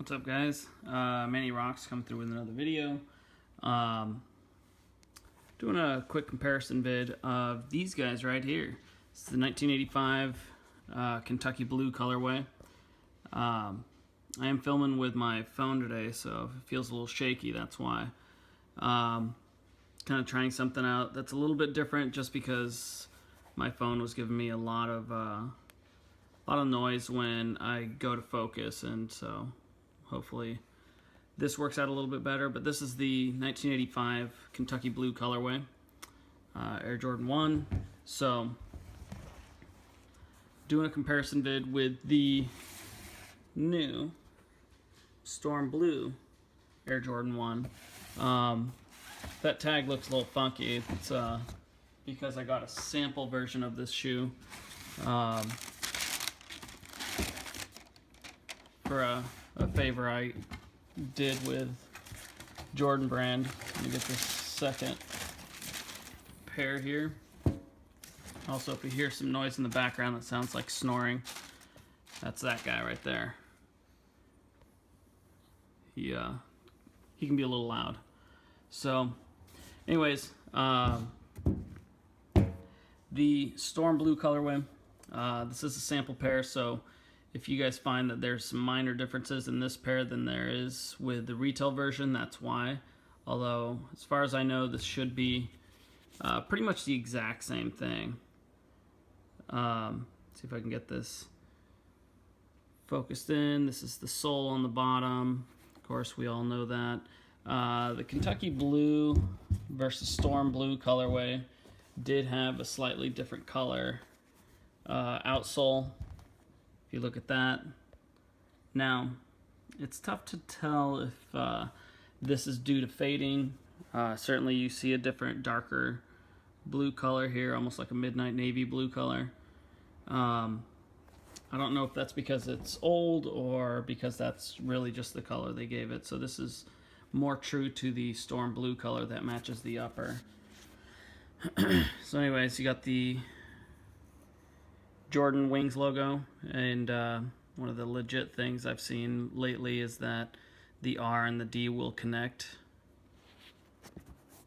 What's up, guys? Manny Rocks come through with another video. Doing a quick comparison vid of these guys right here. This is the 1985 Kentucky Blue colorway. I am filming with my phone today, so if it feels a little shaky, that's why. Kind of trying something out that's a little bit different, just because my phone was giving me a lot of noise when I go to focus, and so hopefully this works out a little bit better. But this is the 1985 Kentucky Blue colorway, Air Jordan 1. So doing a comparison vid with the new Storm Blue Air Jordan 1. That tag looks a little funky. It's because I got a sample version of this shoe for a favor I did with Jordan Brand. Let me get this second pair here. Also, if you hear some noise in the background that sounds like snoring, that's that guy right there. He can be a little loud. So anyways, the Storm Blue colorway, this is a sample pair, so if you guys find that there's some minor differences in this pair than there is with the retail version, that's why. Although, as far as I know, this should be pretty much the exact same thing. See if I can get this focused in. This is the sole on the bottom. Of course, we all know that. The Kentucky Blue versus Storm Blue colorway did have a slightly different color outsole. If you look at that. Now, it's tough to tell if this is due to fading. Certainly you see a different, darker blue color here, almost like a midnight navy blue color. I don't know if that's because it's old or because that's really just the color they gave it. So this is more true to the Storm Blue color that matches the upper. So anyways, you got the Jordan Wings logo, and one of the legit things I've seen lately is that the R and the D will connect.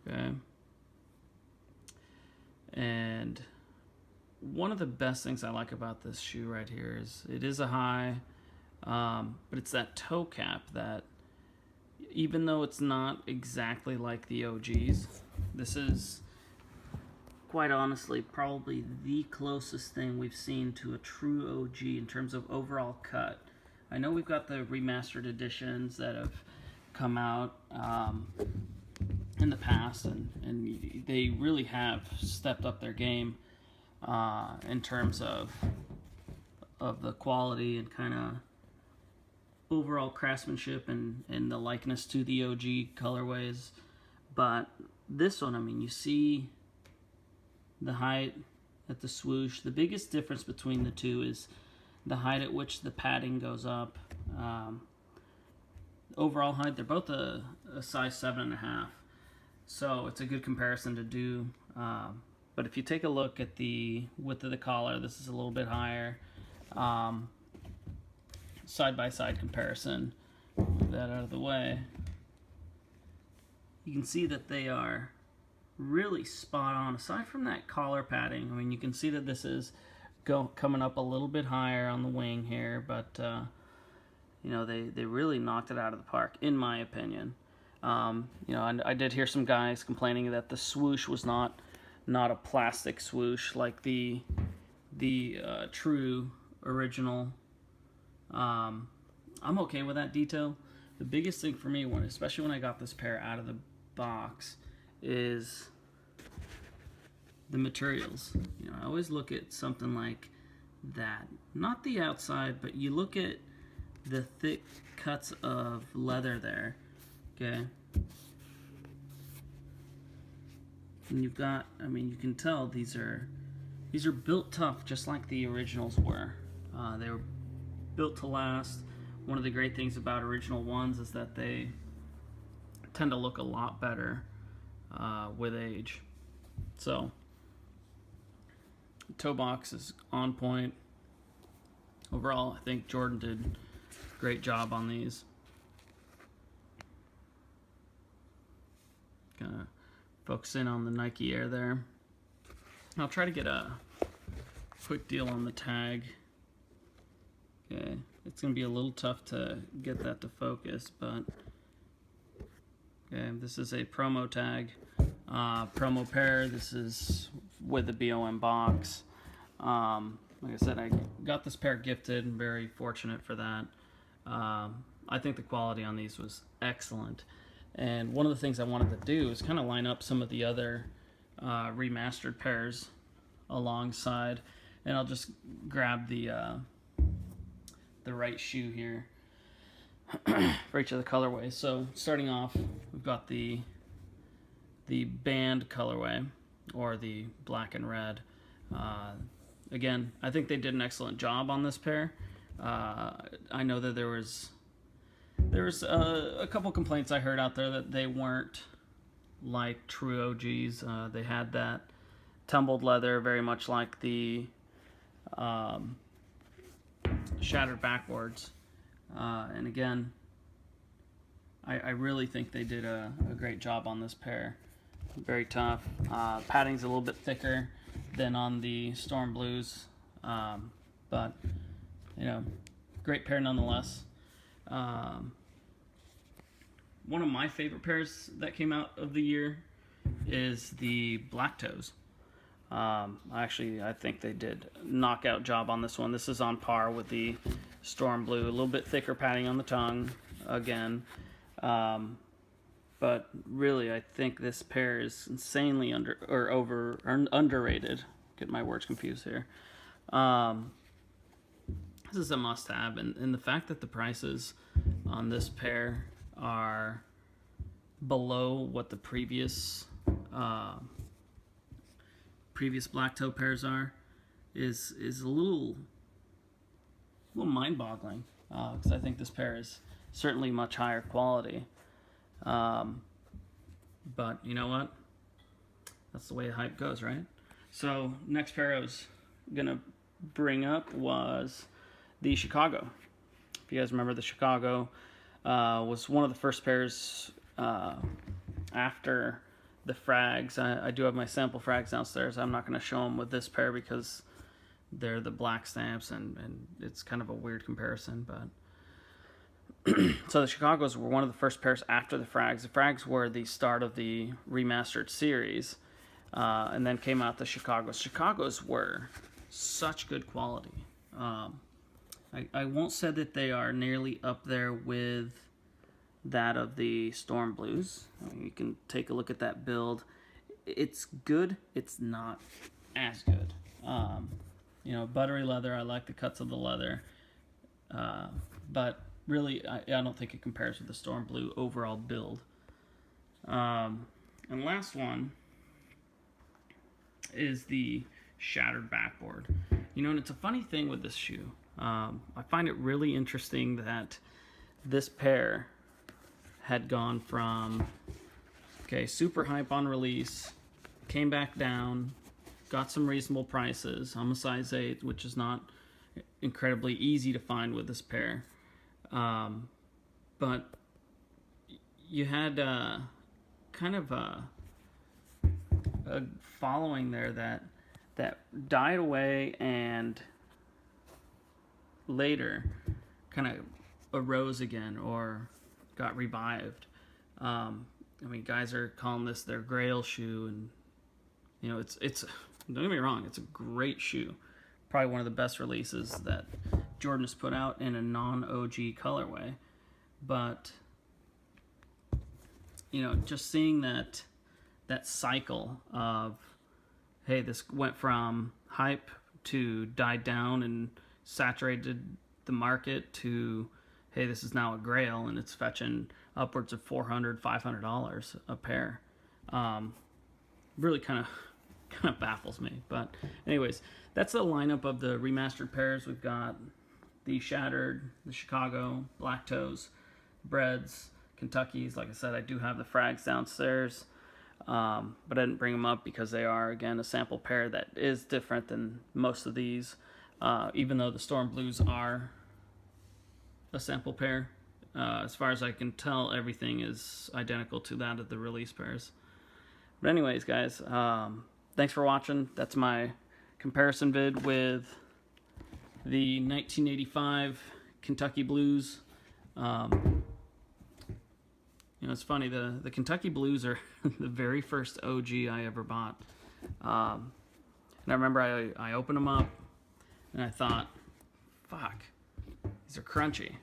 Okay. And one of the best things I like about this shoe right here is it is a high, but it's that toe cap that, even though it's not exactly like the OGs, this is quite honestly probably the closest thing we've seen to a true OG in terms of overall cut. I know we've got the remastered editions that have come out in the past, and they really have stepped up their game in terms of the quality and kind of overall craftsmanship and the likeness to the OG colorways. But this one, I mean, you see the height at the swoosh. The biggest difference between the two is the height at which the padding goes up. Overall height, they're both a size 7.5, so it's a good comparison to do. But if you take a look at the width of the collar, this is a little bit higher. Side-by-side comparison, move that out of the way. You can see that they are really spot on. Aside from that collar padding, I mean, you can see that this is coming up a little bit higher on the wing here, but you know, they really knocked it out of the park, in my opinion. You know, I did hear some guys complaining that the swoosh was not a plastic swoosh like the true original. I'm okay with that detail. The biggest thing for me, especially when I got this pair out of the box, is the materials. You know, I always look at something like that, not the outside, but you look at the thick cuts of leather there, okay? And you've got, I mean, you can tell these are built tough, just like the originals were. They were built to last. One of the great things about original ones is that they tend to look a lot better with age. So, toe box is on point. Overall, I think Jordan did a great job on these. Kind of focus in on the Nike Air there. I'll try to get a quick deal on the tag. Okay, it's going to be a little tough to get that to focus, but okay, this is a promo tag, promo pair. This is with the BOM box. Like I said, I got this pair gifted and very fortunate for that. I think the quality on these was excellent. And one of the things I wanted to do is kind of line up some of the other remastered pairs alongside. And I'll just grab the right shoe here for each of the colorways. So starting off, we've got the band colorway, or the black and red. Again, I think they did an excellent job on this pair. I know that there was a couple complaints I heard out there that they weren't like true OGs. They had that tumbled leather, very much like the shattered backboards. And again, I really think they did a great job on this pair. Very tough. Padding's a little bit thicker than on the Storm Blues, but you know, great pair nonetheless. One of my favorite pairs that came out of the year is the Black Toes. Actually, I think they did a knockout job on this one. This is on par with the Storm Blue. A little bit thicker padding on the tongue, again. But really, I think this pair is insanely underrated. Get my words confused here. This is a must-have, and the fact that the prices on this pair are below what the previous black toe pairs are is a little mind-boggling, because I think this pair is certainly much higher quality. But you know what? That's the way the hype goes, right? So next pair I was gonna bring up was the Chicago. If you guys remember, the Chicago was one of the first pairs after the frags. I do have my sample frags downstairs. I'm not going to show them with this pair because they're the black stamps, and it's kind of a weird comparison. But so the Chicagos were one of the first pairs after the frags. The frags were the start of the remastered series, and then came out the Chicagos. Chicagos were such good quality. I won't say that they are nearly up there with that of the Storm Blues. I mean, you can take a look at that build. It's good. It's not as good. You know, buttery leather. I like the cuts of the leather. But really, I don't think it compares with the Storm Blue overall build. And last one is the shattered backboard. You know, and it's a funny thing with this shoe. I find it really interesting that this pair had gone from, super hype on release, came back down, got some reasonable prices. I'm a size 8, which is not incredibly easy to find with this pair. But you had kind of a following there that died away and later kind of arose again or got revived. I mean, guys are calling this their grail shoe, and you know, it's don't get me wrong, it's a great shoe, probably one of the best releases that Jordan has put out in a non-OG colorway. But you know, just seeing that cycle of, hey, this went from hype to died down and saturated the market to, hey, this is now a grail and it's fetching upwards of $400, $500 a pair. Really kind of baffles me. But anyways, that's the lineup of the remastered pairs. We've got the Shattered, the Chicago, Black Toes, Breads, Kentuckys. Like I said, I do have the frags downstairs, but I didn't bring them up because they are, again, a sample pair that is different than most of these. Even though the Storm Blues are a sample pair, as far as I can tell, everything is identical to that of the release pairs. But anyways, guys, thanks for watching. That's my comparison vid with the 1985 Kentucky Blues. You know, it's funny, the Kentucky Blues are the very first OG I ever bought. And I remember I opened them up, and I thought, fuck, these are crunchy.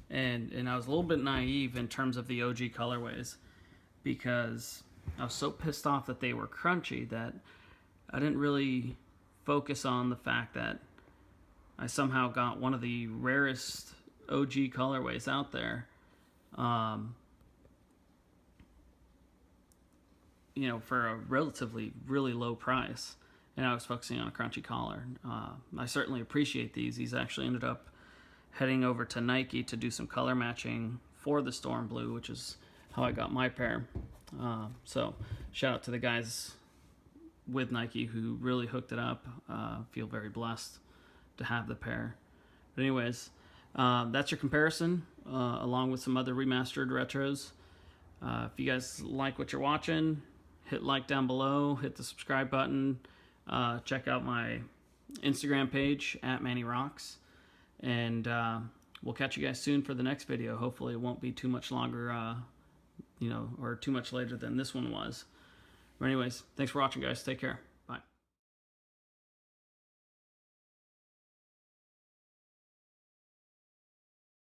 And I was a little bit naive in terms of the OG colorways, because I was so pissed off that they were crunchy that I didn't really focus on the fact that I somehow got one of the rarest OG colorways out there. You know, for a relatively really low price, and I was focusing on a crunchy collar. I certainly appreciate these. These actually ended up heading over to Nike to do some color matching for the Storm Blue, which is how I got my pair. So shout out to the guys with Nike who really hooked it up. Feel very blessed to have the pair. But anyways, that's your comparison, along with some other remastered retros. If you guys like what you're watching, hit like down below, hit the subscribe button, check out my Instagram page at MannyRocks, and we'll catch you guys soon for the next video. Hopefully it won't be too much longer, you know, or too much later than this one was. But anyways, thanks for watching, guys. Take care.